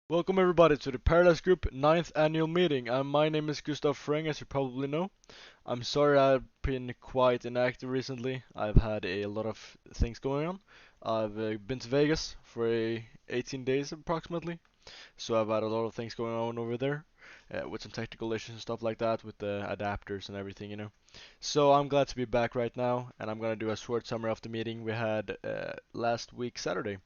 Welcome everybody to the Paradise Group ninth annual meeting, and my name is Gustav Freng, as you probably know. I'm sorry I've been quite inactive recently. I've had a lot of things going on. I've been to Vegas for 18 days approximately, so I've had a lot of things going on over there, with some technical issues and stuff like that with the adapters and everything. So I'm glad to be back right now, and I'm gonna do a short summary of the meeting we had last week Saturday.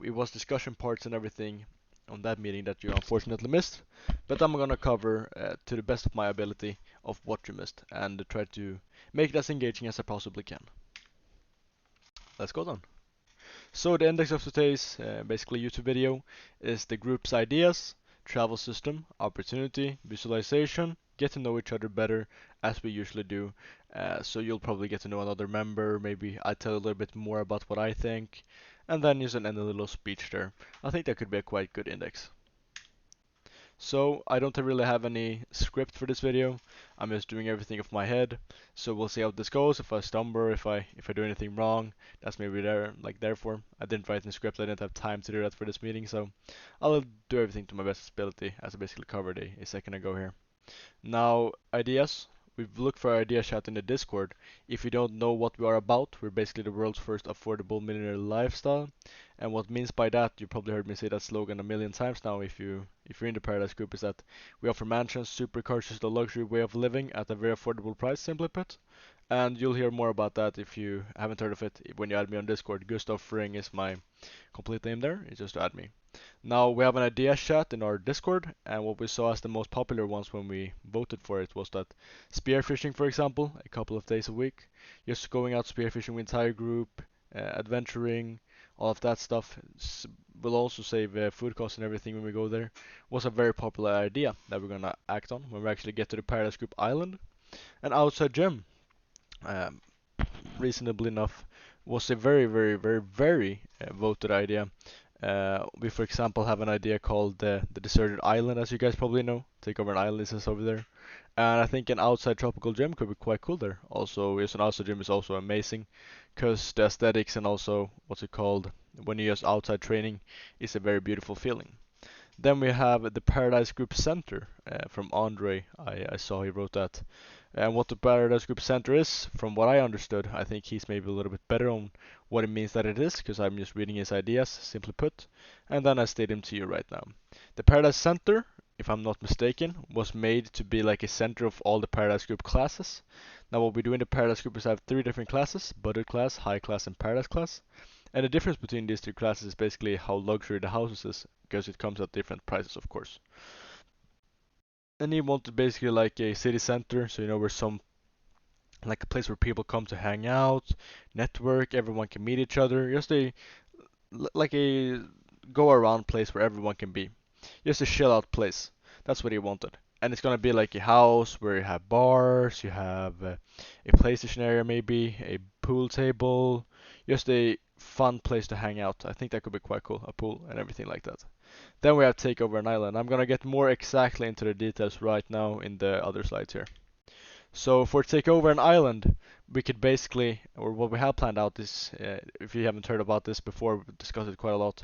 It was discussion parts and everything on that meeting that you unfortunately missed, but I'm gonna cover to the best of my ability of what you missed and try to make it as engaging as I possibly can. Let's go then. So the index of today's basically YouTube video is the group's ideas, travel system, opportunity, visualization, get to know each other better as we usually do. So you'll probably get to know another member, maybe I tell you a little bit more about what I think, and then you can end a little speech there. I think that could be a quite good index. So I don't really have any script for this video. I'm just doing everything off my head. So we'll see how this goes. If I stumble, if I do anything wrong, that's maybe therefore I didn't write in the script. I didn't have time to do that for this meeting. So I'll do everything to my best ability, as I basically covered a second ago here. Now, ideas. We've looked for our idea chat in the Discord. If you don't know what we are about, we're basically the world's first affordable millionaire lifestyle. And what means by that, you probably heard me say that slogan a million times now if you're in the Paradise Group, is that we offer mansions, supercars, just a luxury way of living at a very affordable price, simply put. And you'll hear more about that if you haven't heard of it when you add me on Discord. Gustav Fring is my complete name there. It's just to add me. Now we have an idea chat in our Discord, and what we saw as the most popular ones when we voted for it was that spearfishing, for example, a couple of days a week, just going out spearfishing with entire group, adventuring, all of that stuff. Will also save food costs and everything when we go there. Was a very popular idea that we're gonna act on when we actually get to the Paradise Group Island. And outside gym, um, reasonably enough, was a very voted idea. We, for example, have an idea called the Deserted Island, as you guys probably know. Take over an island is over there. And I think an outside tropical gym could be quite cool there. Also, yes, an outside gym is also amazing, because the aesthetics and also what's it called when you use outside training is a very beautiful feeling. Then we have the Paradise Group Center from Andre. I saw he wrote that. And what the Paradise Group Center is, from what I understood, I think he's maybe a little bit better on what it means that it is, because I'm just reading his ideas, simply put. And then I state them to you right now. The Paradise Center, if I'm not mistaken, was made to be like a center of all the Paradise Group classes. Now what we do in the Paradise Group is have three different classes: budget class, high class, and Paradise class. And the difference between these two classes is basically how luxury the houses is, because it comes at different prices, of course. And he wanted basically like a city center, so where some like a place where people come to hang out, network, everyone can meet each other, just like a go around place where everyone can be, just a chill out place. That's what he wanted. And it's gonna be like a house where you have bars, you have a PlayStation area, maybe a pool table, just a fun place to hang out. I think that could be quite cool, a pool and everything like that. Then we have take over an island. I'm gonna get more exactly into the details right now in the other slides here. So for take over an island, we could basically, or what we have planned out is, if you haven't heard about this before, we've discussed it quite a lot,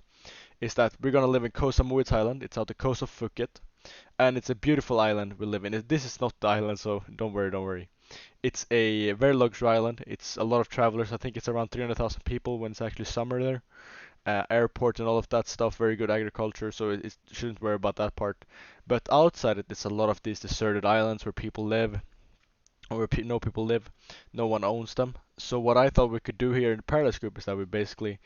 is that we're gonna live in Koh Samui, Thailand. It's out the coast of Phuket, and it's a beautiful island we live in. This is not the island, so don't worry, don't worry. It's a very luxury island. It's a lot of travelers. I think it's around 300,000 people when it's actually summer there. Airport and all of that stuff, very good agriculture, so it shouldn't worry about that part. But outside it, it's a lot of these deserted islands where people live, or where no people live, no one owns them. So what I thought we could do here in the Paradise Group is that we basically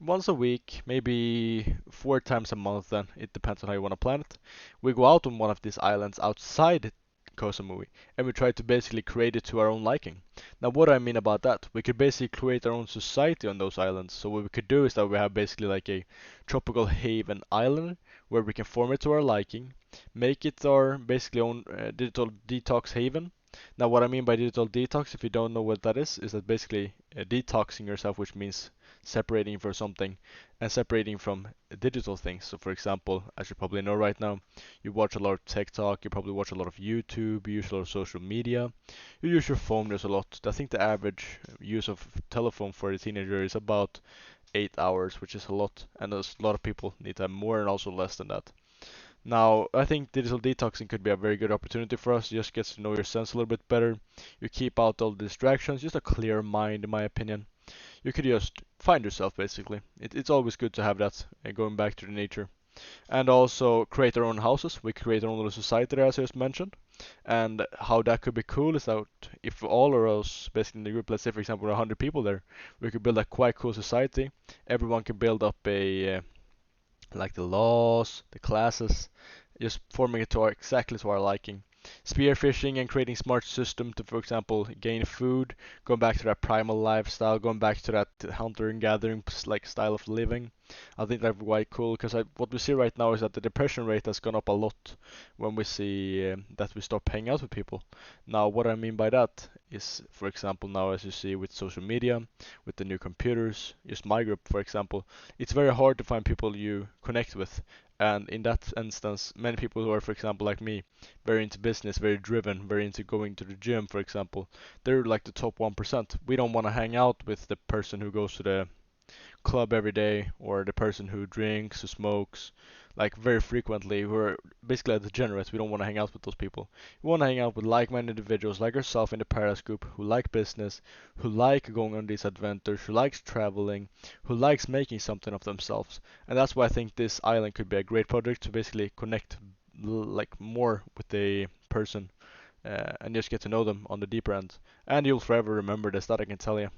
once a week, maybe four times a month, then it depends on how you want to plan it. We go out on one of these islands outside Koh Samui, and we try to basically create it to our own liking. Now, what do I mean about that? We could basically create our own society on those islands. So what we could do is that we have basically like a tropical haven island where we can form it to our liking, make it our basically own digital detox haven. Now, what I mean by digital detox, if you don't know what that is that basically detoxing yourself, which means separating from something and separating from digital things. So, for example, as you probably know right now, you watch a lot of TikTok, you probably watch a lot of YouTube, you use a lot of social media, you use your phone, there's a lot. I think the average use of telephone for a teenager is about 8 hours, which is a lot, and there's a lot of people need to have more and also less than that. Now, I think digital detoxing could be a very good opportunity for us. You just get to know your sense a little bit better. You keep out all the distractions, just a clear mind, in my opinion. You could just find yourself, basically. It's always good to have that, going back to the nature. And also create our own houses. We create our own little society there, as I just mentioned. And how that could be cool is that if all of us, basically in the group, let's say for example 100 people there, we could build a quite cool society. Everyone can build up a like the laws, the classes, just forming it to our exactly to our liking. Spearfishing and creating smart system to, for example, gain food, going back to that primal lifestyle, going back to that hunter and gathering like style of living. I think that's quite cool because what we see right now is that the depression rate has gone up a lot when we see that we stop hanging out with people. Now, what I mean by that is, for example, now as you see with social media, with the new computers, just my group, for example, it's very hard to find people you connect with. And in that instance, many people who are, for example, like me, very into business, very driven, very into going to the gym, for example, they're like the top 1%. We don't want to hang out with the person who goes to the club every day or the person who drinks, who smokes, like very frequently, who are basically degenerates. We don't want to hang out with those people. We want to hang out with like-minded individuals like ourselves in the Paradise Group who like business, who like going on these adventures, who likes traveling, who likes making something of themselves. And that's why I think this island could be a great project to basically connect like more with the person and just get to know them on the deeper end. And you'll forever remember this, that I can tell you.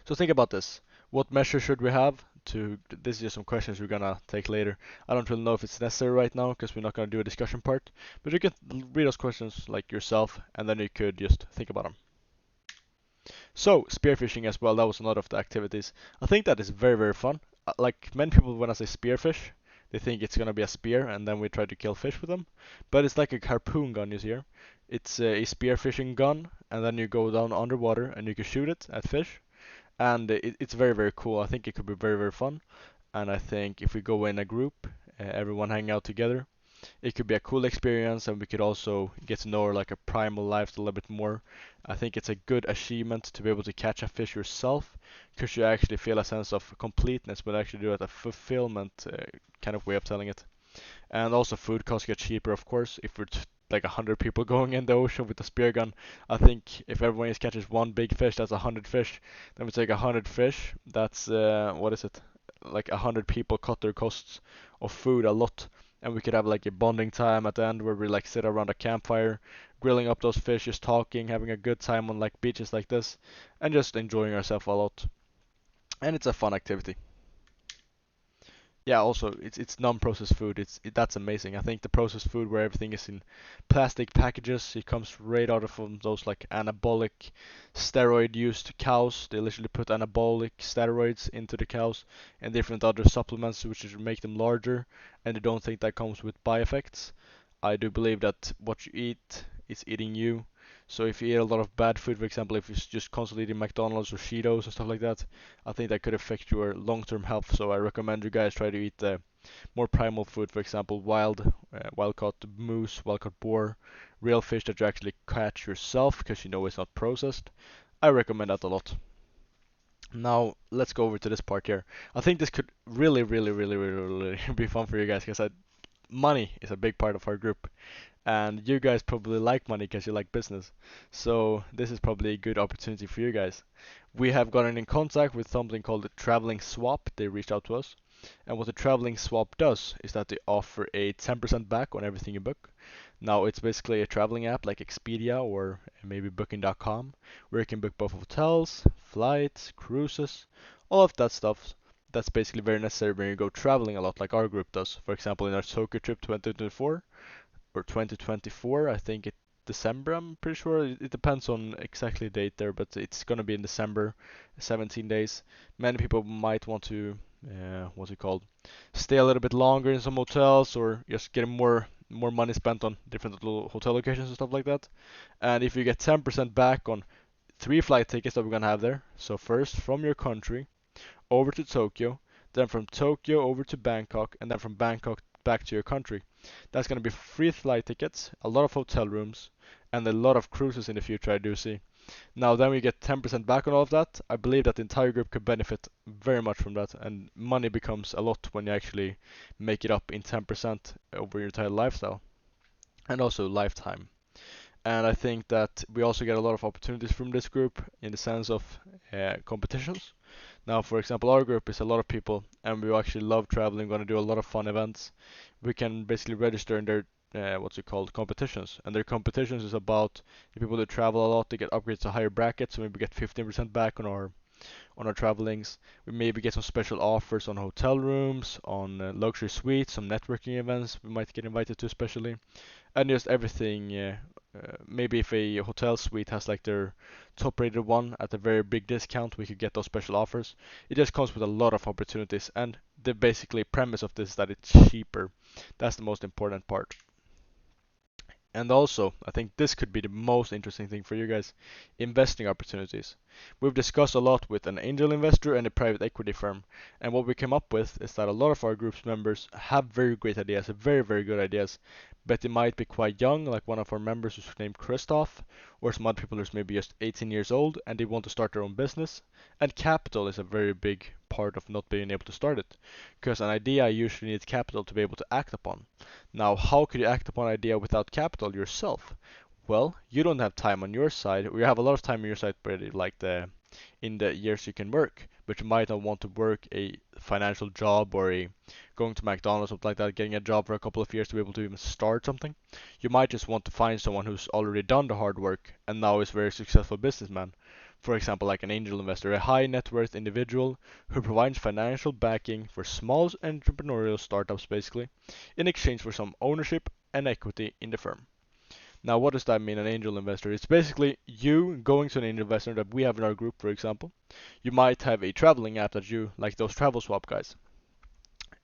So think about this. What measures should we have to, this is just some questions we're gonna take later. I don't really know if it's necessary right now because we're not gonna do a discussion part, but you can read those questions like yourself and then you could just think about them. So, spearfishing as well, that was another of the activities. I think that is very, very fun. Like many people, when I say spearfish, they think it's gonna be a spear and then we try to kill fish with them. But it's like a harpoon gun you see here. It's a spearfishing gun and then you go down underwater and you can shoot it at fish and it's very very cool. I think it could be very very fun, and I think if we go in a group, everyone hang out together, it could be a cool experience, and we could also get to know like a primal life a little bit more. I think it's a good achievement to be able to catch a fish yourself, because you actually feel a sense of completeness, but actually do it a fulfillment kind of way of telling it. And also food costs get cheaper, of course, if we're like 100 people going in the ocean with a spear gun. I think if everyone just catches one big fish, that's 100 fish. Then we take 100 fish. That's what is it? Like 100 people cut their costs of food a lot, and we could have like a bonding time at the end where we like sit around a campfire, grilling up those fish, just talking, having a good time on like beaches like this, and just enjoying ourselves a lot. And it's a fun activity. Yeah, also it's non-processed food. That's amazing. I think the processed food where everything is in plastic packages, it comes right out of from those like anabolic steroid used cows. They literally put anabolic steroids into the cows and different other supplements which is make them larger, and they don't think that comes with by effects. I do believe that what you eat is eating you. So if you eat a lot of bad food, for example, if you're just constantly eating McDonald's or Cheetos and stuff like that, I think that could affect your long-term health. So I recommend you guys try to eat more primal food, for example, wild caught moose, wild caught boar, real fish that you actually catch yourself because you know it's not processed. I recommend that a lot. Now let's go over to this part here. I think this could really, really, really, really, really be fun for you guys because money is a big part of our group, and you guys probably like money because you like business. So this is probably a good opportunity for you guys. We have gotten in contact with something called the Traveling Swap. They reached out to us. And what the Traveling Swap does is that they offer a 10% back on everything you book. Now it's basically a traveling app like Expedia or maybe Booking.com where you can book both hotels, flights, cruises, all of that stuff. That's basically very necessary when you go traveling a lot like our group does. For example, in our Tokyo trip 2024, or 2024. I think it December. I'm pretty sure. It depends on exactly the date there, but it's gonna be in December, 17 days. Many people might want to, what's it called, stay a little bit longer in some hotels or just get more money spent on different little hotel locations and stuff like that. And if you get 10% back on 3 flight tickets that we're gonna have there, so first from your country over to Tokyo, then from Tokyo over to Bangkok, and then from Bangkok back to your country. That's going to be free flight tickets, a lot of hotel rooms, and a lot of cruises in the future, I do see. Now then we get 10% back on all of that. I believe that the entire group could benefit very much from that, and money becomes a lot when you actually make it up in 10% over your entire lifestyle and also lifetime. And I think that we also get a lot of opportunities from this group in the sense of competitions. Now, for example, our group is a lot of people, and we actually love traveling. We're gonna do a lot of fun events. We can basically register in their what's it called, competitions, and their competitions is about the people that travel a lot. They get upgrades to higher brackets, so maybe get 15% back on our travelings. We maybe get some special offers on hotel rooms, on luxury suites, some networking events we might get invited to, especially, and just everything. Maybe if a hotel suite has like their top rated one at a very big discount, we could get those special offers. It just comes with a lot of opportunities, and the basically premise of this is that it's cheaper. That's the most important part. And also, I think this could be the most interesting thing for you guys, investing opportunities. We've discussed a lot with an angel investor and a private equity firm, and what we came up with is that a lot of our group's members have very great ideas, very, very good ideas, but they might be quite young, like one of our members who's named Christoph, or some other people who's maybe just 18 years old and they want to start their own business. And capital is a very big part of not being able to start it, because an idea usually needs capital to be able to act upon. Now, how could you act upon an idea without capital yourself? Well, you don't have time on your side. You have a lot of time on your side, but like in the years you can work, but you might not want to work a financial job or a going to McDonald's or something like that, getting a job for a couple of years to be able to even start something. You might just want to find someone who's already done the hard work and now is a very successful businessman. For example, like an angel investor, a high net worth individual who provides financial backing for small entrepreneurial startups basically, in exchange for some ownership and equity in the firm. Now, what does that mean, an angel investor? It's basically you going to an angel investor that we have in our group, for example. You might have a traveling app that you, like those travel swap guys.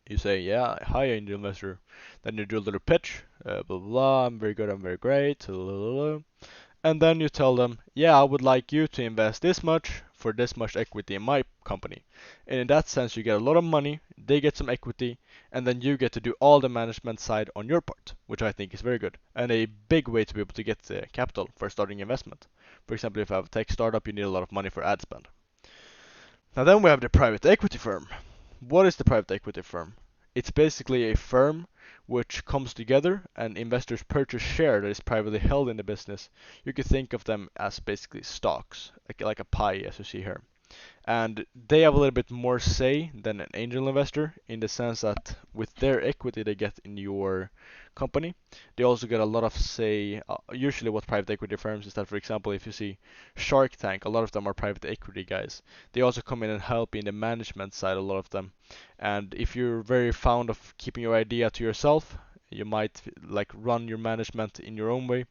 You say, yeah, hi, angel investor. Then you do a little pitch, blah, blah, blah, I'm very good, I'm very great, blah, blah, blah. And then you tell them, yeah, I would like you to invest this much for this much equity in my company. And in that sense, you get a lot of money, they get some equity, and then you get to do all the management side on your part, which I think is very good. And a big way to be able to get capital for starting investment. For example, if you have a tech startup, you need a lot of money for ad spend. Now then we have the private equity firm. What is the private equity firm? It's basically a firm which comes together and investors purchase share that is privately held in the business. You could think of them as basically stocks, like a pie as you see here. And they have a little bit more say than an angel investor in the sense that with their equity they get in your company, they also get a lot of say. Usually, what private equity firms is that, for example, if you see Shark Tank, a lot of them are private equity guys. They also come in and help in the management side, a lot of them. And if you're very fond of keeping your idea to yourself, you might like run your management in your own way.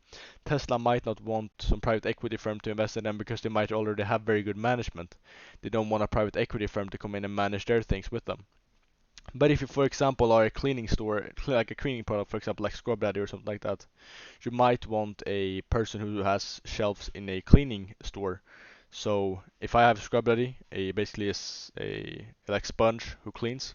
Tesla might not want some private equity firm to invest in them because they might already have very good management. They don't want a private equity firm to come in and manage their things with them. But if you, for example, are a cleaning store, like a cleaning product, for example, like Scrub Daddy or something like that, you might want a person who has shelves in a cleaning store. So if I have Scrub Daddy, basically a like sponge who cleans,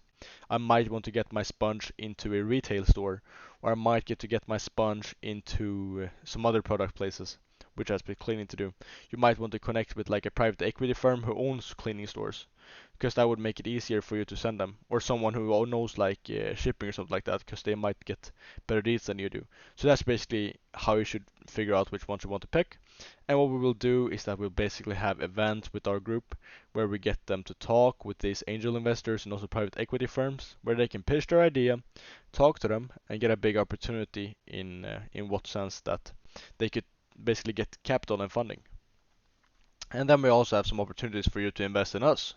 I might want to get my sponge into a retail store, or I might get to get my sponge into some other product places, which has been cleaning to do. You might want to connect with like a private equity firm who owns cleaning stores, because that would make it easier for you to send them, or someone who knows like shipping or something like that, because they might get better deals than you do. So that's basically how you should figure out which ones you want to pick. And what we will do is that we'll basically have events with our group where we get them to talk with these angel investors and also private equity firms, where they can pitch their idea, talk to them, and get a big opportunity in what sense that they could basically get capital and funding. And then we also have some opportunities for you to invest in us,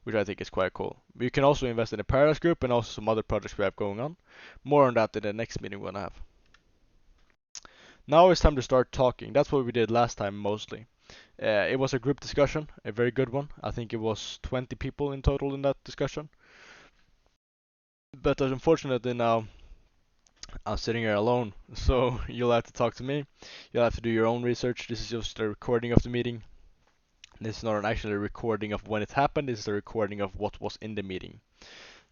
which I think is quite cool. You can also invest in the Paradise Group and also some other projects we have going on. More on that in the next meeting we're gonna have. Now it's time to start talking. That's what we did last time mostly. It was a group discussion, a very good one. I think it was 20 people in total in that discussion. But unfortunately now I'm sitting here alone, so you'll have to talk to me. You'll have to do your own research. This is just a recording of the meeting. This is not an actual recording of when it happened. This is a recording of what was in the meeting.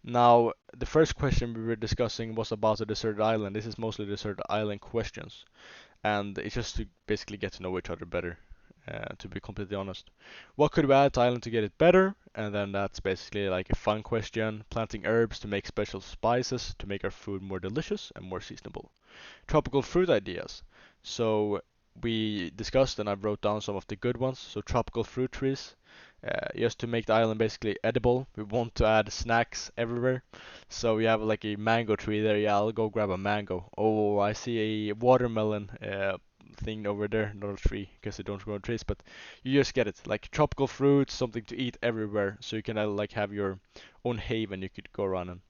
Now, the first question we were discussing was about the deserted island. This is mostly deserted island questions, and it's just to basically get to know each other better. to be completely honest. What could we add to Island to get it better? And then that's basically like a fun question. Planting herbs to make special spices to make our food more delicious and more seasonable. Tropical fruit ideas. So we discussed and I wrote down some of the good ones. So tropical fruit trees, just to make the island basically edible. We want to add snacks everywhere. So we have like a mango tree there. Yeah, I'll go grab a mango. Oh, I see a watermelon thing over there, not a tree, because they don't grow on trees. But you just get it, like tropical fruits, something to eat everywhere. So you can like have your own haven. You could go around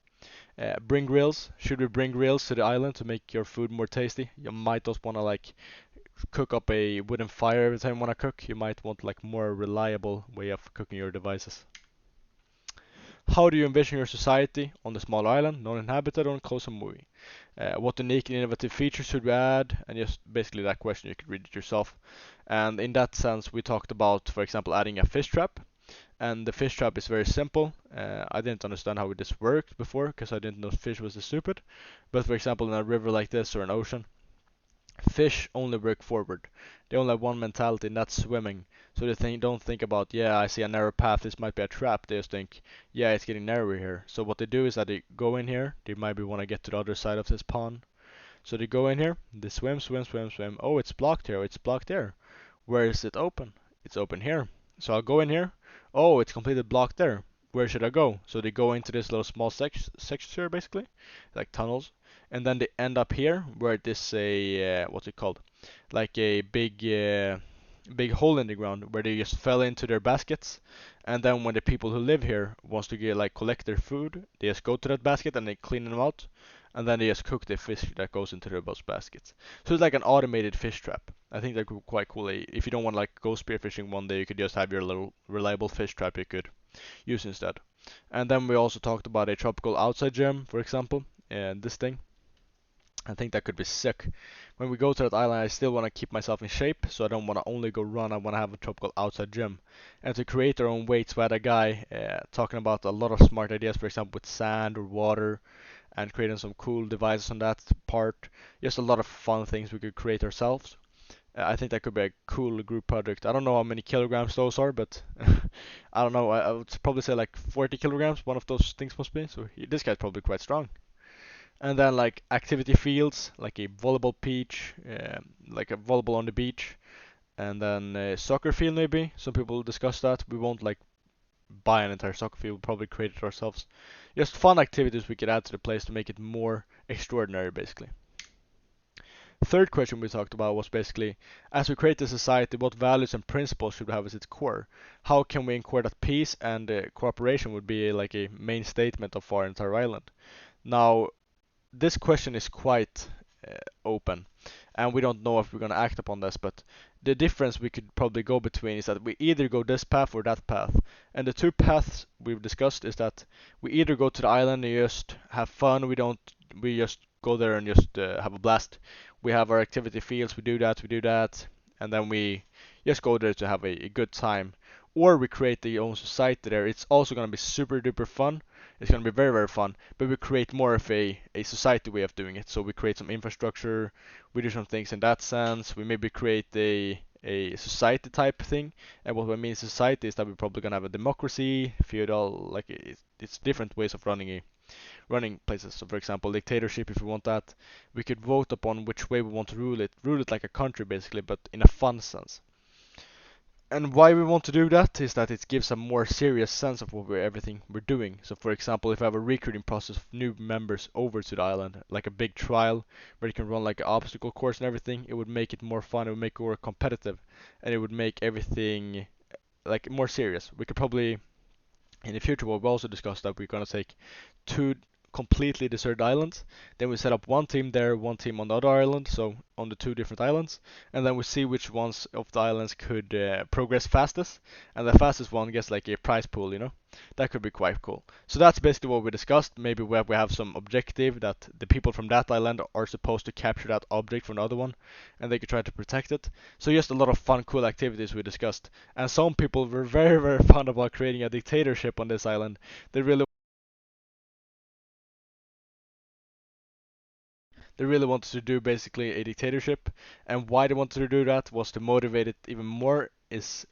and bring grills. Should we bring grills to the island to make your food more tasty? You might just want to like cook up a wooden fire every time you want to cook. You might want like more reliable way of cooking your devices. How do you envision your society on the small island, non-inhabited on Koh Samui? What unique and innovative features should we add? And just basically that question, you could read it yourself. And in that sense, we talked about, for example, adding a fish trap. And the fish trap is very simple. I didn't understand how this worked before because I didn't know fish was this stupid. But for example, in a river like this or an ocean, fish only work forward. They only have one mentality, and that's swimming. So they don't think about, yeah, I see a narrow path, this might be a trap. They just think, yeah, it's getting narrower here. So what they do is that they go in here. They maybe want to get to the other side of this pond. So they go in here. They swim, swim, swim, swim. Oh, it's blocked here. Oh, it's blocked there. Where is it open? It's open here. So I'll go in here. Oh, it's completely blocked there. Where should I go? So they go into this little small section here, basically, like tunnels, and then they end up here where it is a what's it called? Like a big hole in the ground where they just fell into their baskets, and then when the people who live here wants to get like collect their food, they just go to that basket and they clean them out, and then they just cook the fish that goes into those baskets. So it's like an automated fish trap. I think that could be quite cool. If you don't want to like go spearfishing one day, you could just have your little reliable fish trap you could use instead. And then we also talked about a tropical outside gym, for example, and this thing. I think that could be sick. When we go to that island, I still want to keep myself in shape, so I don't want to only go run. I want to have a tropical outside gym. And to create our own weights, we had a guy talking about a lot of smart ideas, for example, with sand or water, and creating some cool devices on that part. Just a lot of fun things we could create ourselves. I think that could be a cool group project. I don't know how many kilograms those are, but I don't know. I would probably say like 40 kilograms. One of those things must be. So this guy's probably quite strong. And then like activity fields, like a volleyball pitch, like a volleyball on the beach, and then a soccer field maybe. Some people discuss that. We won't like buy an entire soccer field. We'll probably create it ourselves. Just fun activities we could add to the place to make it more extraordinary, basically. Third question we talked about was basically, as we create a society, what values and principles should we have as its core? How can we ensure that peace and cooperation would be like a main statement of our entire island? Now, this question is quite open, and we don't know if we're going to act upon this, but the difference we could probably go between is that we either go this path or that path. And the two paths we've discussed is that we either go to the island and just have fun, we just go there and just have a blast. We have our activity fields, we do that, and then we just go there to have a good time. Or we create the own society there. It's also going to be super duper fun. It's going to be very, very fun, but we create more of a society way of doing it. So we create some infrastructure, we do some things in that sense. We maybe create a society type thing. And what I mean society is that we're probably going to have a democracy, feudal, like it's different ways of running places. So for example, dictatorship, if we want that, we could vote upon which way we want to rule it like a country basically, but in a fun sense. And why we want to do that is that it gives a more serious sense of everything we're doing. So for example, if I have a recruiting process of new members over to the island, like a big trial where you can run like an obstacle course and everything, it would make it more fun, it would make it more competitive, and it would make everything like more serious. We could probably in the future, we'll also discuss that we're going to take two completely deserted islands. Then we set up one team there, one team on the other island, so on the two different islands. And then we see which ones of the islands could progress fastest. And the fastest one gets like a prize pool, you know? That could be quite cool. So that's basically what we discussed. Maybe we have some objective that the people from that island are supposed to capture that object from the other one, and they could try to protect it. So just a lot of fun, cool activities we discussed. And some people were very, very fond about creating a dictatorship on this island. They really They really wanted to do basically a dictatorship, and why they wanted to do that was to motivate it even more is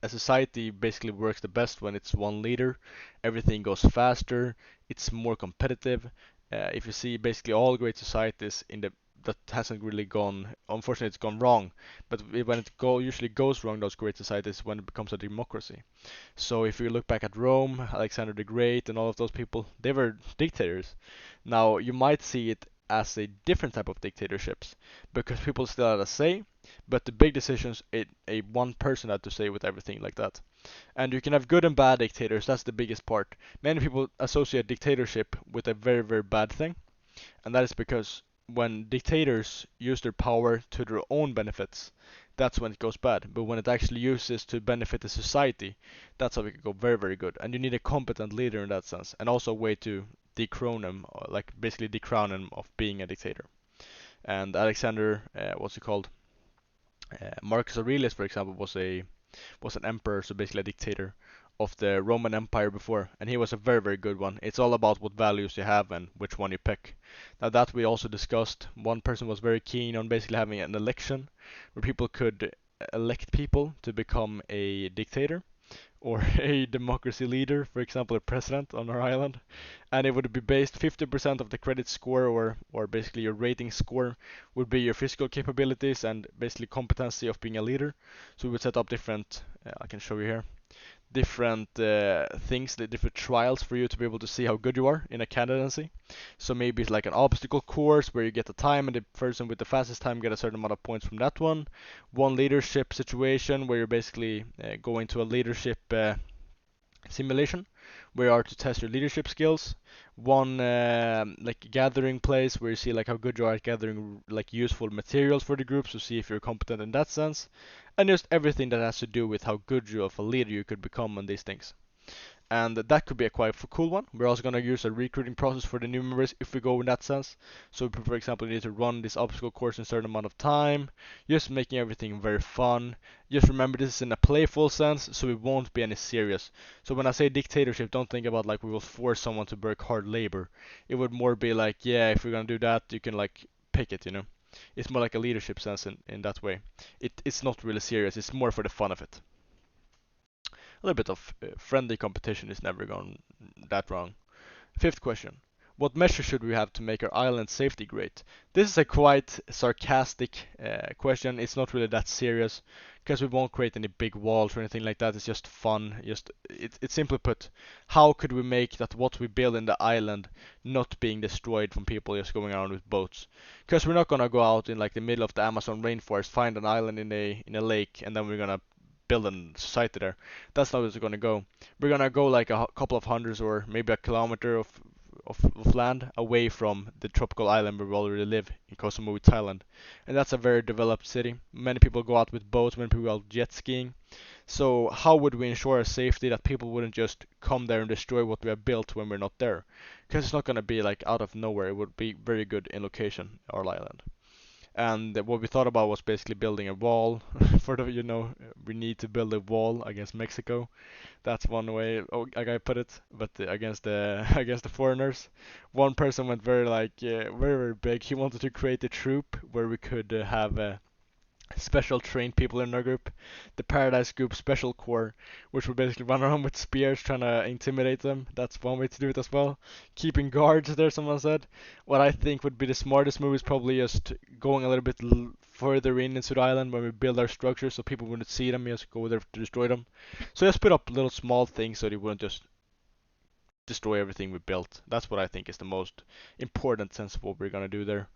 a society basically works the best when it's one leader. Everything goes faster. It's more competitive. If you see basically all great societies in the that hasn't really gone, unfortunately, it's gone wrong. But when it usually goes wrong, those great societies when it becomes a democracy. So if you look back at Rome, Alexander the Great, and all of those people, they were dictators. Now you might see it as a different type of dictatorships because people still had a say, but the big decisions, a one person had to say with everything like that. And you can have good and bad dictators. That's the biggest part. Many people associate dictatorship with a very, very bad thing, and that is because when dictators use their power to their own benefits, that's when it goes bad. But when it actually uses to benefit the society, that's how it can go very, very good. And you need a competent leader in that sense, and also a way to decrone him, like basically decrown him of being a dictator. And Alexander, what's he called? Marcus Aurelius, for example, was an emperor, so basically a dictator of the Roman Empire before, and he was a very, very good one. It's all about what values you have and which one you pick. Now that we also discussed, one person was very keen on basically having an election where people could elect people to become a dictator or a democracy leader, for example, a president on our island, and it would be based 50% of the credit score or basically your rating score would be your physical capabilities and basically competency of being a leader. So we would set up different, I can show you here, different things, the different trials for you to be able to see how good you are in a candidacy. So maybe it's like an obstacle course where you get the time and the person with the fastest time get a certain amount of points from that one. One leadership situation where you're basically going to a leadership simulation where you are to test your leadership skills. One like gathering place where you see like how good you are at gathering like useful materials for the group, so see if you're competent in that sense, and just everything that has to do with how good you of a leader you could become on these things. And that could be a quite cool one. We're also going to use a recruiting process for the new members if we go in that sense. So for example, you need to run this obstacle course in a certain amount of time, just making everything very fun. Just remember this is in a playful sense, so it won't be any serious. So when I say dictatorship, don't think about like we will force someone to work hard labor. It would more be like, yeah, if we're going to do that, you can like pick it, you know. It's more like a leadership sense in that way. It's not really serious, it's more for the fun of it. A little bit of friendly competition is never gone that wrong. Fifth question. What measures should we have to make our island safety great? This is a quite sarcastic question. It's not really that serious because we won't create any big walls or anything like that. It's just fun. It's simply put, how could we make that what we build in the island not being destroyed from people just going around with boats? Because we're not gonna go out in like the middle of the Amazon rainforest, find an island in a lake, and then we're gonna build a society there. That's not where it's gonna go. We're gonna go like a couple of hundreds or maybe a kilometer of land away from the tropical island where we already live in Koh Samui, Thailand. And that's a very developed city. Many people go out with boats, many people go out jet skiing. So how would we ensure safety that people wouldn't just come there and destroy what we have built when we're not there? Because it's not gonna be like out of nowhere. It would be very good in location, our island. And what we thought about was basically building a wall. For the, we need to build a wall against Mexico. That's one way a guy put it. But against the against the foreigners, one person went very like very, very big. He wanted to create a troop where we could have special trained people in our group, the Paradise Group Special Corps, which would basically run around with spears trying to intimidate them. That's one way to do it as well. Keeping guards there, someone said. What I think would be the smartest move is probably just going a little bit further into the island when we build our structures so people wouldn't see them, just go there to destroy them. So just put up little small things so they wouldn't just destroy everything we built. That's what I think is the most important sense of what we're gonna do there.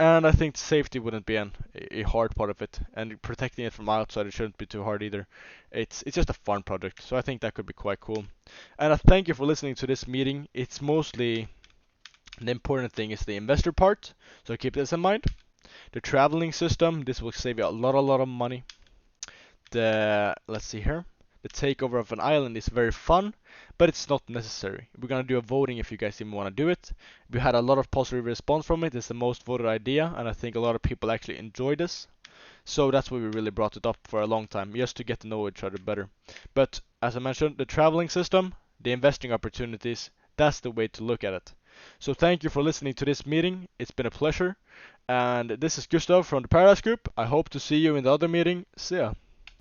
And I think safety wouldn't be a hard part of it, and protecting it from outside it shouldn't be too hard either. It's just a fun project, so I think that could be quite cool. And I thank you for listening to this meeting. It's mostly the important thing is the investor part, so keep this in mind. The traveling system, this will save you a lot of money. Let's see here. The takeover of an island is very fun, but it's not necessary. We're gonna do a voting if you guys even want to do it. We had a lot of positive response from it. It's the most voted idea, and I think a lot of people actually enjoy this. So that's why we really brought it up for a long time, just to get to know each other better. But as I mentioned, the traveling system, the investing opportunities, that's the way to look at it. So thank you for listening to this meeting. It's been a pleasure. And this is Gustav from the Paradise Group. I hope to see you in the other meeting. See ya.